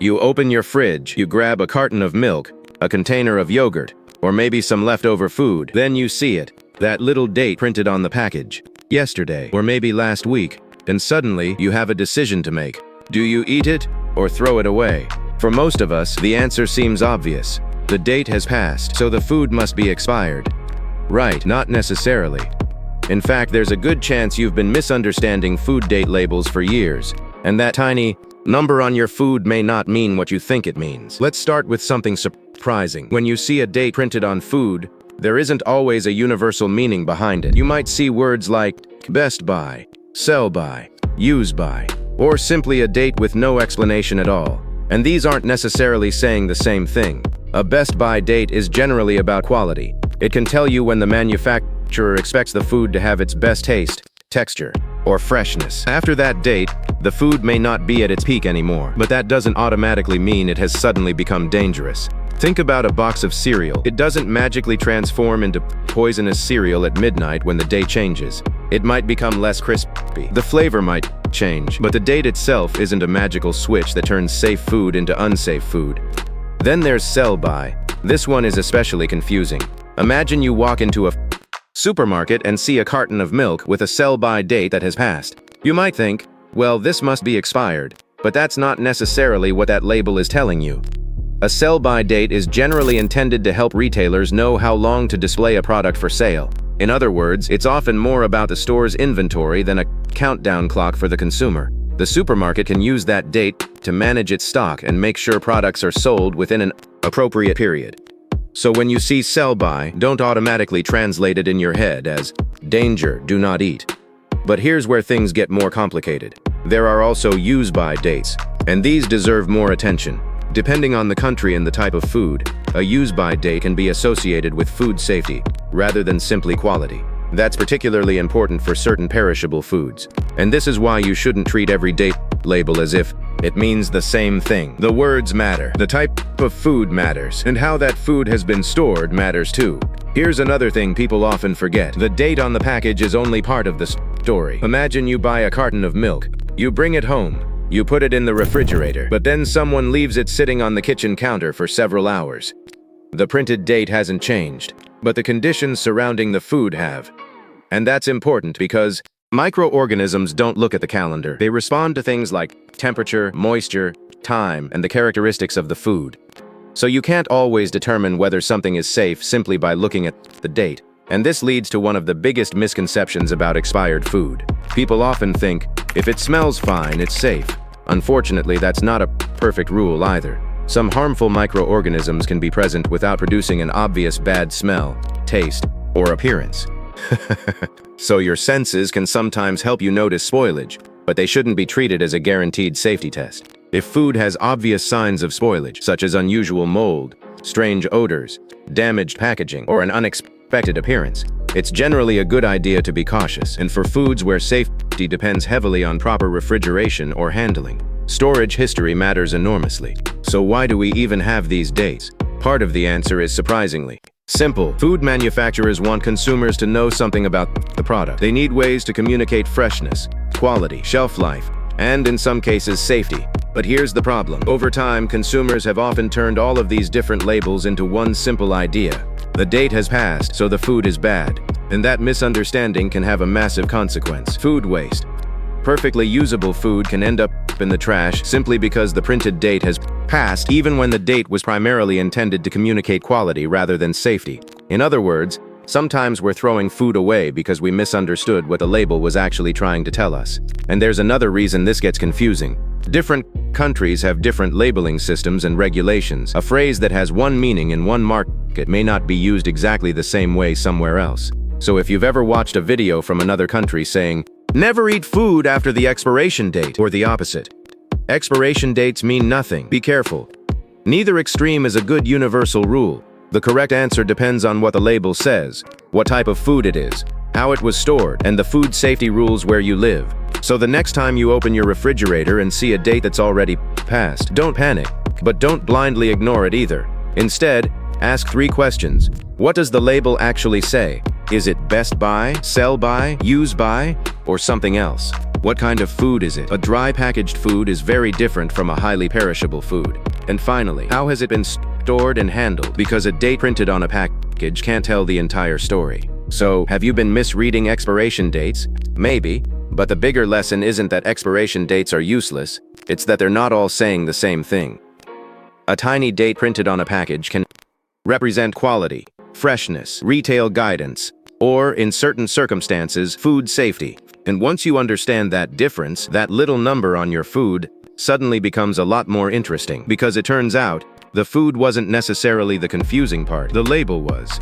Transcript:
You open your fridge, you grab a carton of milk, a container of yogurt, or maybe some leftover food. Then you see it, that little date printed on the package, yesterday, or maybe last week, and suddenly you have a decision to make. Do you eat it, or throw it away? For most of us, the answer seems obvious. The date has passed, so the food must be expired. Right, not necessarily. In fact, there's a good chance you've been misunderstanding food date labels for years, and that tiny number on your food may not mean what you think it means. Let's start with something surprising. When you see a date printed on food, there isn't always a universal meaning behind it. You might see words like best by, sell by, use by, or simply a date with no explanation at all. And these aren't necessarily saying the same thing. A best by date is generally about quality. It can tell you when the manufacturer expects the food to have its best taste, texture, or freshness. After that date, the food may not be at its peak anymore, but that doesn't automatically mean it has suddenly become dangerous. Think about a box of cereal. It doesn't magically transform into poisonous cereal at midnight when the date changes. It might become less crispy. The flavor might change, but the date itself isn't a magical switch that turns safe food into unsafe food. Then there's sell by. This one is especially confusing. Imagine you walk into a supermarket and see a carton of milk with a sell-by date that has passed. You might think, well, this must be expired, but that's not necessarily what that label is telling you. A sell-by date is generally intended to help retailers know how long to display a product for sale. In other words, it's often more about the store's inventory than a countdown clock for the consumer. The supermarket can use that date to manage its stock and make sure products are sold within an appropriate period. So when you see sell by, don't automatically translate it in your head as danger, do not eat. But here's where things get more complicated. There are also use by dates, and these deserve more attention. Depending on the country and the type of food, a use by date can be associated with food safety rather than simply quality. That's particularly important for certain perishable foods. And this is why you shouldn't treat every date label as if it means the same thing. The words matter, the type of food matters, and how that food has been stored matters too. Here's another thing people often forget. The date on the package is only part of the story. Imagine you buy a carton of milk. You bring it home. You put it in the refrigerator, but then someone leaves it sitting on the kitchen counter for several hours. The printed date hasn't changed, but the conditions surrounding the food have. And that's important because microorganisms don't look at the calendar. They respond to things like temperature, moisture, time, and the characteristics of the food. So you can't always determine whether something is safe simply by looking at the date. And this leads to one of the biggest misconceptions about expired food. People often think, if it smells fine, it's safe. Unfortunately, that's not a perfect rule either. Some harmful microorganisms can be present without producing an obvious bad smell, taste, or appearance. So your senses can sometimes help you notice spoilage, but they shouldn't be treated as a guaranteed safety test. If food has obvious signs of spoilage, such as unusual mold, strange odors, damaged packaging, or an unexpected appearance, it's generally a good idea to be cautious. And for foods where safety depends heavily on proper refrigeration or handling, storage history matters enormously. So why do we even have these dates? Part of the answer is surprisingly simple. Food manufacturers want consumers to know something about the product. They need ways to communicate freshness, quality, shelf life, and in some cases, safety. But here's the problem. Over time, consumers have often turned all of these different labels into one simple idea. The date has passed, so the food is bad. And that misunderstanding can have a massive consequence. Food waste. Perfectly usable food can end up in the trash simply because the printed date has passed, even when the date was primarily intended to communicate quality rather than safety. In other words, sometimes we're throwing food away because we misunderstood what the label was actually trying to tell us. And there's another reason this gets confusing. Different countries have different labeling systems and regulations. A phrase that has one meaning in one market may not be used exactly the same way somewhere else. So if you've ever watched a video from another country saying, "Never eat food after the expiration date," or the opposite. Expiration dates mean nothing. Be careful. Neither extreme is a good universal rule. The correct answer depends on what the label says, what type of food it is, how it was stored, and the food safety rules where you live. So the next time you open your refrigerator and see a date that's already passed, don't panic, but don't blindly ignore it either. Instead, ask 3 questions. What does the label actually say? Is it best by, sell by, use by, or something else? What kind of food is it? A dry packaged food is very different from a highly perishable food. And finally, how has it been stored and handled? Because a date printed on a package can't tell the entire story. So, have you been misreading expiration dates? Maybe, but the bigger lesson isn't that expiration dates are useless, it's that they're not all saying the same thing. A tiny date printed on a package can represent quality, freshness, retail guidance, or, in certain circumstances, food safety. And once you understand that difference, that little number on your food suddenly becomes a lot more interesting, because it turns out the food wasn't necessarily the confusing part, the label was.